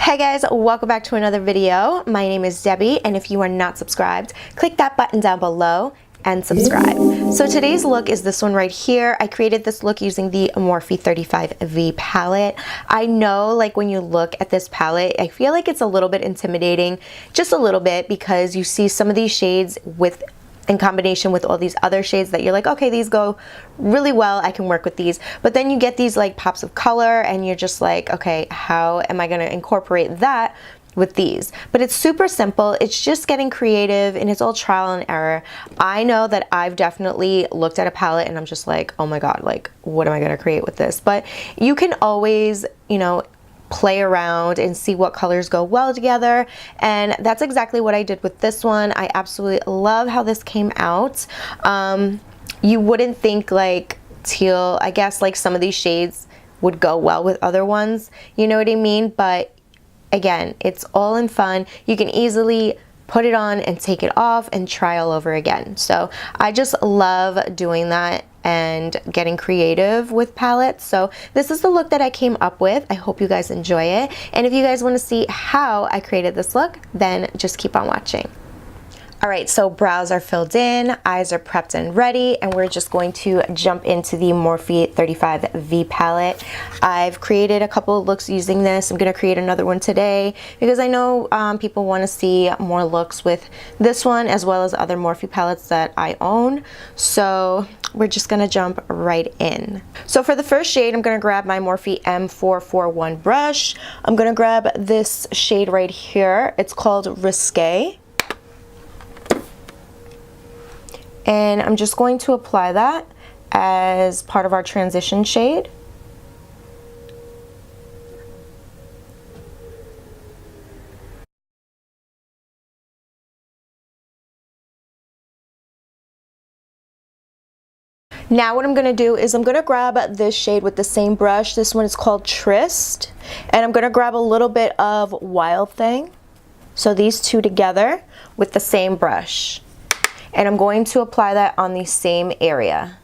Hey guys, welcome back to another video. My name is Debbie, and if you are not subscribed, click that button down below and subscribe. So today's look is this one right here. I created this look using the Morphe 35V palette. I know, like, when you look at this palette, I feel like it's a little bit intimidating, just a little bit, because you see some of these shades in combination with all these other shades that you're like, okay, these go really well, I can work with these. But then you get these like pops of color and you're just like, okay, how am I gonna incorporate that with these? But it's super simple. It's just getting creative, and it's all trial and error. I know that I've definitely looked at a palette and I'm just like, oh my God, like, what am I gonna create with this? But you can always, you know, play around and see what colors go well together, and that's exactly what I did with this one. I absolutely love how this came out. You wouldn't think like teal, I guess, like some of these shades would go well with other ones, you know what I mean? But again, it's all in fun. You can easily put it on and take it off and try all over again. So I just love doing that and getting creative with palettes. So this is the look that I came up with. I hope you guys enjoy it. And if you guys want to see how I created this look, then just keep on watching. All right, so brows are filled in, eyes are prepped and ready, and we're just going to jump into the Morphe 35V palette. I've created a couple of looks using this. I'm gonna create another one today because I know people wanna see more looks with this one as well as other Morphe palettes that I own. So we're just gonna jump right in. So for the first shade, I'm gonna grab my Morphe M441 brush. I'm gonna grab this shade right here. It's called Risque. And I'm just going to apply that as part of our transition shade. Now what I'm going to do is I'm going to grab this shade with the same brush. This one is called Tryst. And I'm going to grab a little bit of Wild Thing. So these two together with the same brush. And I'm going to apply that on the same area.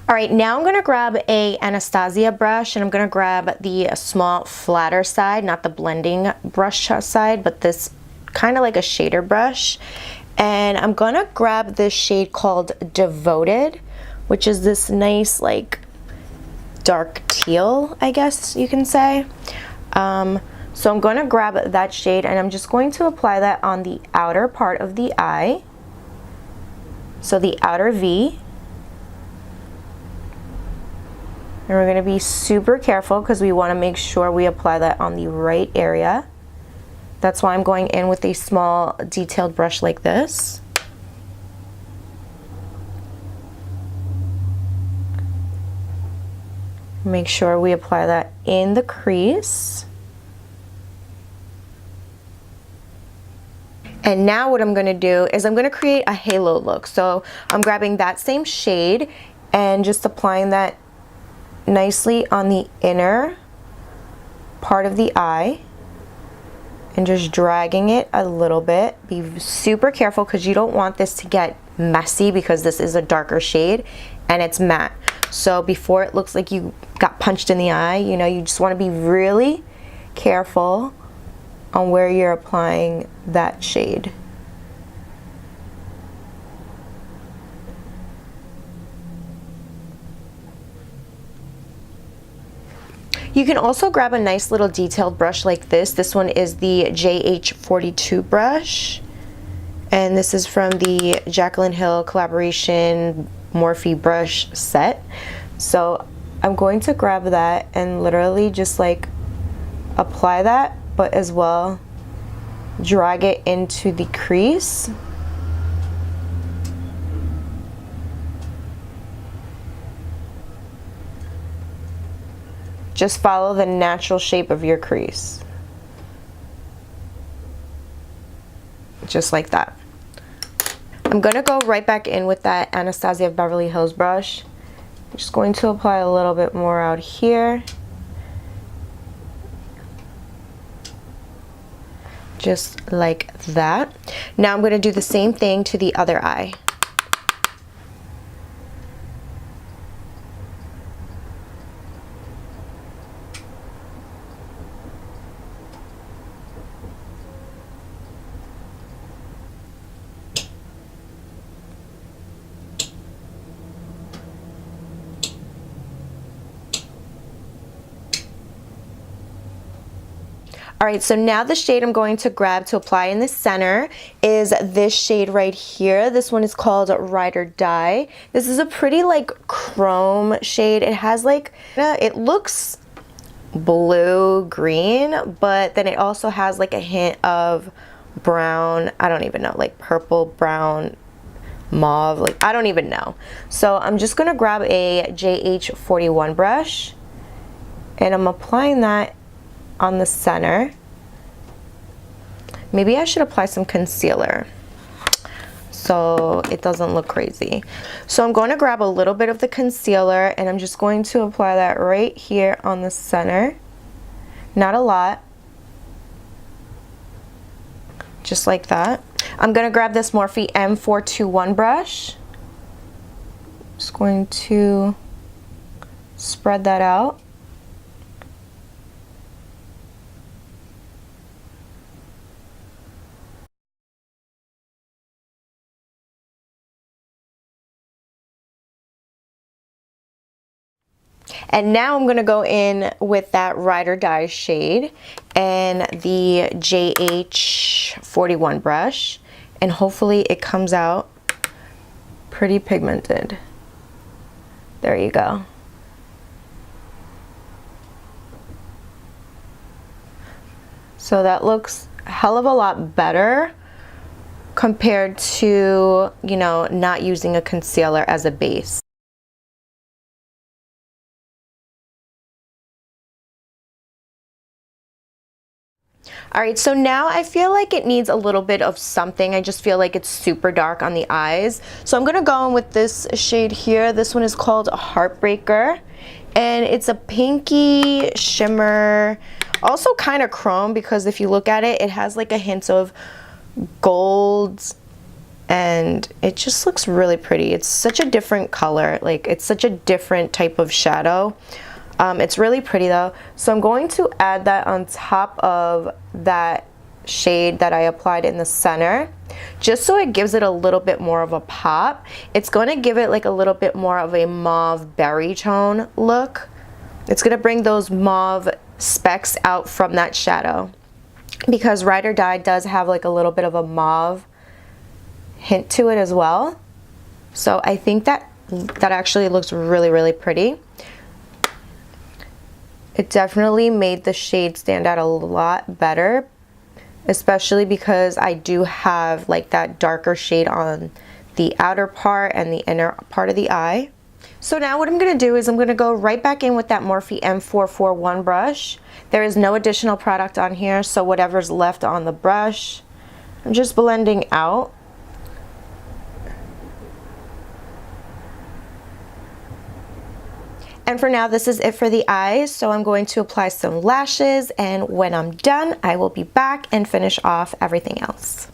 All right, now I'm gonna grab a Anastasia brush, and I'm gonna grab the small flatter side, not the blending brush side, but this kind of like a shader brush. And I'm gonna grab this shade called Devoted, which is this nice like dark teal, I guess you can say. So I'm gonna grab that shade, and I'm just going to apply that on the outer part of the eye. So the outer V. And we're gonna be super careful because we wanna make sure we apply that on the right area. That's why I'm going in with a small detailed brush like this. Make sure we apply that in the crease. And now what I'm gonna do is I'm gonna create a halo look. So I'm grabbing that same shade and just applying that nicely on the inner part of the eye. And just dragging it a little bit. Be super careful because you don't want this to get messy because this is a darker shade and it's matte. So before it looks like you got punched in the eye, you know, you just want to be really careful on where you're applying that shade. You can also grab a nice little detailed brush like this. This one is the JH42 brush. And this is from the Jaclyn Hill collaboration Morphe brush set. So I'm going to grab that and literally just like apply that, but as well drag it into the crease. Just follow the natural shape of your crease. Just like that. I'm gonna go right back in with that Anastasia Beverly Hills brush. I'm just going to apply a little bit more out here. just like that. Now I'm going to do the same thing to the other eye. All right, so now the shade I'm going to grab to apply in the center is this shade right here. This one is called Ride or Die. This is a pretty like chrome shade. It has like, it looks blue green, but then it also has like a hint of brown. I don't even know, like purple, brown, mauve, like I don't even know. So I'm just gonna grab a JH41 brush and I'm applying that on the center. Maybe I should apply some concealer so it doesn't look crazy. So I'm going to grab a little bit of the concealer and I'm just going to apply that right here on the center. Not a lot. Just like that. I'm going to grab this Morphe M421 brush. Just going to spread that out. And now I'm going to go in with that Ride or Die shade and the JH41 brush, and hopefully it comes out pretty pigmented. There you go. So that looks a hell of a lot better compared to, you know, not using a concealer as a base. All right, so now I feel like it needs a little bit of something. I just feel like it's super dark on the eyes. So I'm gonna go in with this shade here. This one is called Heartbreaker, and it's a pinky shimmer, also kind of chrome, because if you look at it, it has like a hint of gold, and it just looks really pretty. It's such a different color, like it's such a different type of shadow. It's really pretty though. So I'm going to add that on top of that shade that I applied in the center, just so it gives it a little bit more of a pop. It's going to give it like a little bit more of a mauve berry tone look. It's going to bring those mauve specks out from that shadow, because Ride or Die does have like a little bit of a mauve hint to it as well. So I think that actually looks really, really pretty. It definitely made the shade stand out a lot better, especially because I do have like that darker shade on the outer part and the inner part of the eye. So now what I'm going to do is I'm going to go right back in with that Morphe M441 brush. There is no additional product on here, so whatever's left on the brush, I'm just blending out. And for now, this is it for the eyes. So I'm going to apply some lashes, and when I'm done, I will be back and finish off everything else.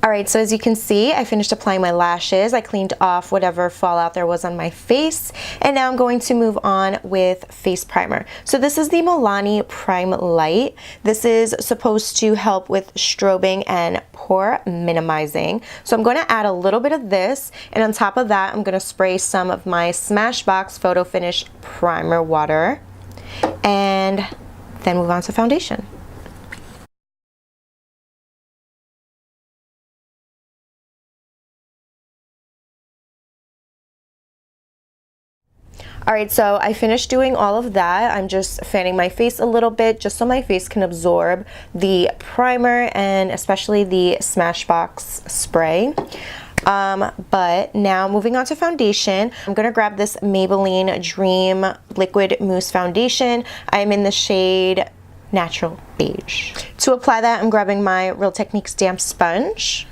All right, so as you can see, I finished applying my lashes. I cleaned off whatever fallout there was on my face, and now I'm going to move on with face primer. So this is the Milani Prime Light. This is supposed to help with strobing and pore minimizing. So I'm going to add a little bit of this, and on top of that, I'm going to spray some of my Smashbox Photo Finish Primer Water, and then move on to foundation. All right, so I finished doing all of that. I'm just fanning my face a little bit just so my face can absorb the primer and especially the Smashbox spray. But now moving on to foundation, I'm gonna grab this Maybelline Dream Liquid Mousse Foundation. I'm in the shade Natural Beige. To apply that, I'm grabbing my Real Techniques damp sponge.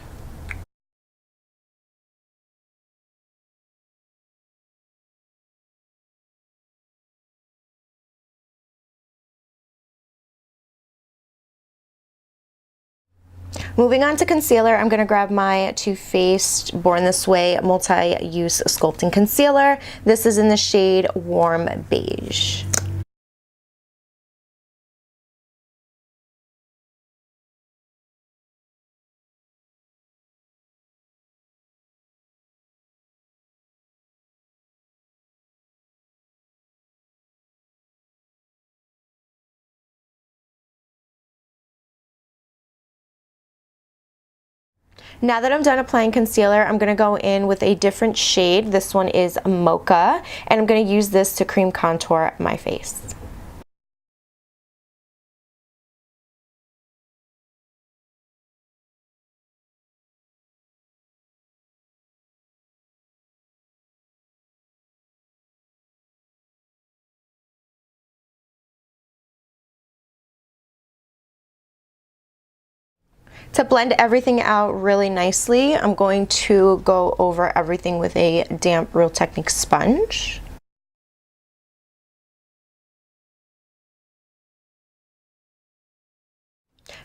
Moving on to concealer, I'm going to grab my Too Faced Born This Way Multi-Use Sculpting Concealer. This is in the shade Warm Beige. Now that I'm done applying concealer, I'm going to go in with a different shade. This one is Mocha, and I'm going to use this to cream contour my face. To blend everything out really nicely, I'm going to go over everything with a damp Real Technique sponge.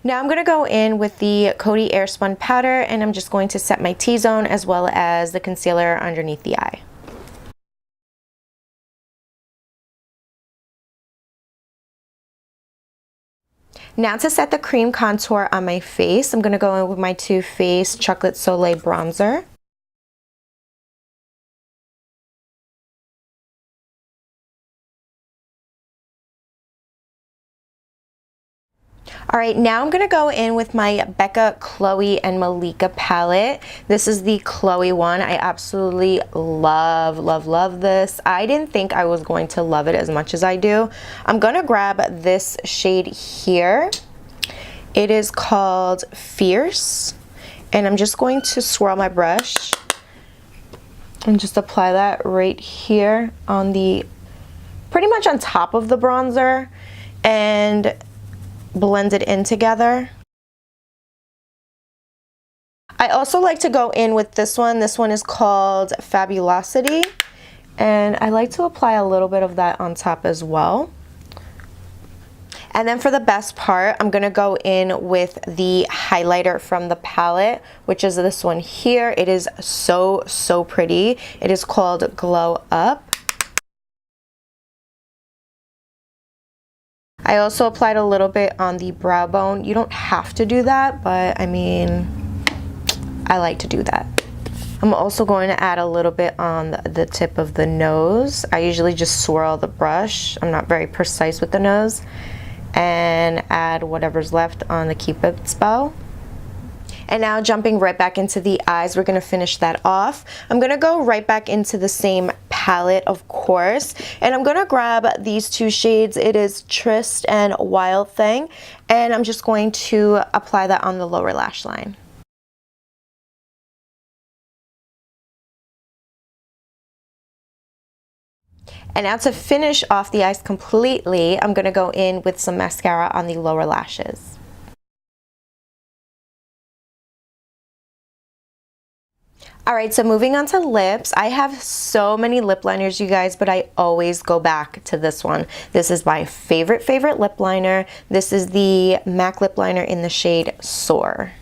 Now I'm going to go in with the Coty Airspun powder, and I'm just going to set my T-zone as well as the concealer underneath the eye. Now to set the cream contour on my face, I'm going to go in with my Too Faced Chocolate Soleil bronzer. Alright, now I'm going to go in with my Becca, Chloe, and Malika palette. This is the Chloe one. I absolutely love, love, love this. I didn't think I was going to love it as much as I do. I'm going to grab this shade here. It is called Fierce, and I'm just going to swirl my brush and just apply that right here on the, pretty much on top of the bronzer, and blend it in together. I also like to go in with this one. This one is called Fabulosity, and I like to apply a little bit of that on top as well. And then for the best part, I'm going to go in with the highlighter from the palette, which is this one here. It is so, so pretty. It is called Glow Up. I also applied a little bit on the brow bone. You don't have to do that, but I mean, I like to do that. I'm also going to add a little bit on the tip of the nose. I usually just swirl the brush. I'm not very precise with the nose. And add whatever's left on the Cupid's bow. And now jumping right back into the eyes, we're going to finish that off. I'm going to go right back into the same palette, of course, and I'm going to grab these two shades. It is Trist and Wild Thing, and I'm just going to apply that on the lower lash line. And now to finish off the eyes completely, I'm going to go in with some mascara on the lower lashes. Alright, so moving on to lips. I have so many lip liners, you guys, but I always go back to this one. This is my favorite lip liner. This is the MAC lip liner in the shade Soar.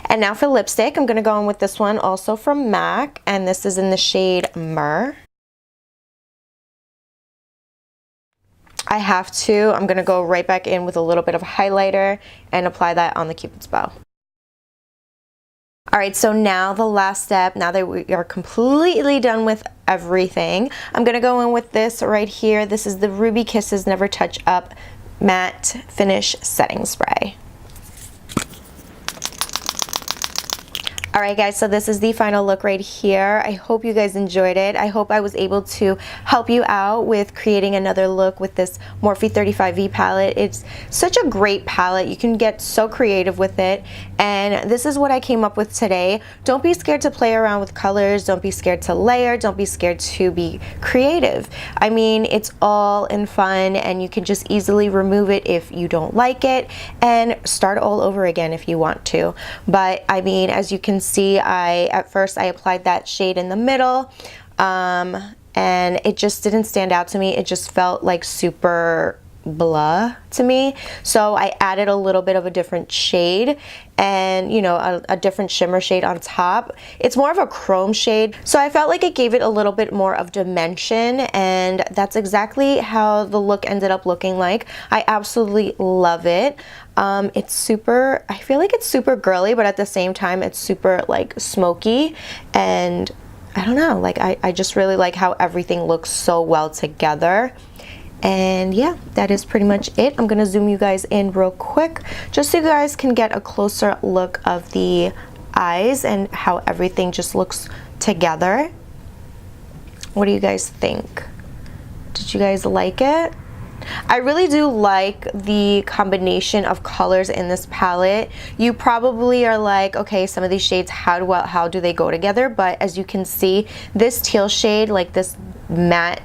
And now for lipstick, I'm going to go in with this one also from MAC, and this is in the shade Myrrh. I have to. I'm going to go right back in with a little bit of highlighter and apply that on the Cupid's bow. Alright, so now the last step, now that we are completely done with everything, I'm going to go in with this right here. This is the Ruby Kisses Never Touch Up Matte Finish Setting Spray. Alright guys, so this is the final look right here. I hope you guys enjoyed it. I hope I was able to help you out with creating another look with this Morphe 35V palette. It's such a great palette. You can get so creative with it, and this is what I came up with today. Don't be scared to play around with colors. Don't be scared to layer. Don't be scared to be creative. I mean, it's all in fun, and you can just easily remove it if you don't like it and start all over again if you want to. But I mean, as you can see, at first I applied that shade in the middle, and and it just didn't stand out to me. It just felt like super blah to me. So I added a little bit of a different shade and, you know, a different shimmer shade on top. It's more of a chrome shade, so I felt like it gave it a little bit more of dimension, and that's exactly how the look ended up looking like. I absolutely love it. It's super, I feel like it's super girly, but at the same time it's super like smoky, and I don't know, like I just really like how everything looks so well together. And yeah, that is pretty much it. I'm gonna zoom you guys in real quick just so you guys can get a closer look of the eyes and how everything just looks together. What do you guys think? Did you guys like it? I really do like the combination of colors in this palette. You probably are like, okay, some of these shades, how do they go together? But as you can see, this teal shade, like this matte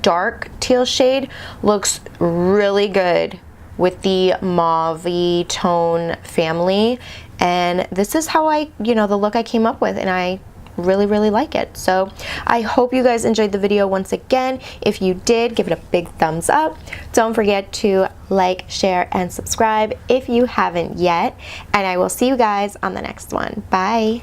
dark teal shade, looks really good with the mauve tone family, and this is how the look I came up with, and I really like it. So I hope you guys enjoyed the video. Once again, if you did, give it a big thumbs up. Don't forget to like, share, and subscribe if you haven't yet, and I will see you guys on the next one. Bye.